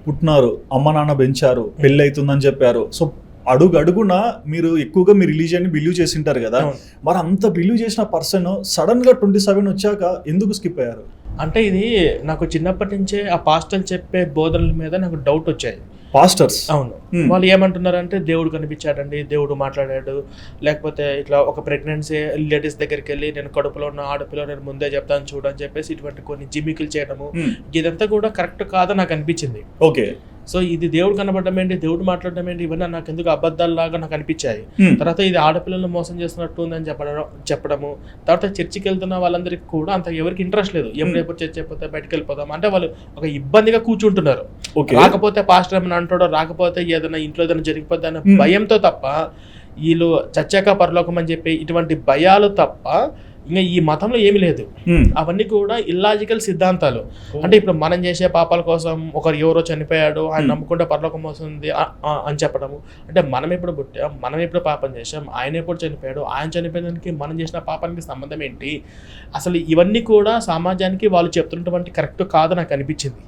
పుట్టినారు, అమ్మ నాన్న పెంచారు, పెళ్ళి అవుతుందని చెప్పారు. సో అడుగున మీరు ఎక్కువగా మీ రిలీజియన్ని బిలీవ్ చేసి ఉంటారు కదా, మరి అంత బిలీవ్ చేసిన పర్సన్ సడన్ గా 27 వచ్చాక ఎందుకు స్కిప్ అయ్యారు? అంటే ఇది నాకు చిన్నప్పటి నుంచే ఆ పాస్టర్లు చెప్పే బోధనల మీద నాకు డౌట్ వచ్చాయి. పాస్టర్స్ అవును, వాళ్ళు ఏమంటున్నారంటే దేవుడు కనిపించాడండి, దేవుడు మాట్లాడాడు, లేకపోతే ఇట్లా ఒక ప్రెగ్నెన్సీ లేడీస్ దగ్గరికి వెళ్ళి నేను కడుపులో ఉన్న ఆడపిల్ల నేను ముందే చెప్తాను చూడని చెప్పేసి ఇటువంటి కొన్ని జిమ్మికులు చేయడము, ఇదంతా కూడా కరెక్ట్ కాదని నాకు అనిపించింది. ఓకే, సో ఇది దేవుడు కనబడడం ఏంటి, దేవుడు మాట్లాడడం ఏంటి, ఇవన్నీ నాకు ఎందుకు అబద్ధాల్లాగా నాకు అనిపించాయి. తర్వాత ఇది ఆడపిల్లలను మోసం చేస్తున్నట్టు ఉందని చెప్పడము, తర్వాత చర్చికి వెళ్తున్న వాళ్ళందరికీ కూడా అంత ఎవరికి ఇంట్రెస్ట్ లేదు. ఎప్పుడెప్పుడు చర్చ అయిపోతే బయటకు వెళ్ళిపోతాం అంటే వాళ్ళు ఒక ఇబ్బందిగా కూర్చుంటున్నారు. రాకపోతే పాస్టర్ ఏమైనా అంటాడో, రాకపోతే ఏదైనా ఇంట్లో ఏదైనా జరిగిపోతే అనే భయంతో తప్ప, వీళ్ళు చచ్చాక పరలోకం అని చెప్పి ఇటువంటి భయాలు తప్ప ఇంకా ఈ మతంలో ఏమీ లేదు. అవన్నీ కూడా ఇల్లాజికల్ సిద్ధాంతాలు. అంటే ఇప్పుడు మనం చేసే పాపాల కోసం ఒకరు ఎవరో చనిపోయాడు, ఆయన నమ్ముకుంటే పరలోకం వస్తుంది అని చెప్పడము. అంటే మనం ఎప్పుడు పుట్టాం, మనం ఎప్పుడు పాపం చేసాం, ఆయన ఎప్పుడు చనిపోయాడు, ఆయన చనిపోయేదానికి మనం చేసిన పాపానికి సంబంధం ఏంటి? అసలు ఇవన్నీ కూడా సమాజానికి వాళ్ళు చెప్తున్నటువంటి కరెక్ట్ కాదు నాకు అనిపించింది.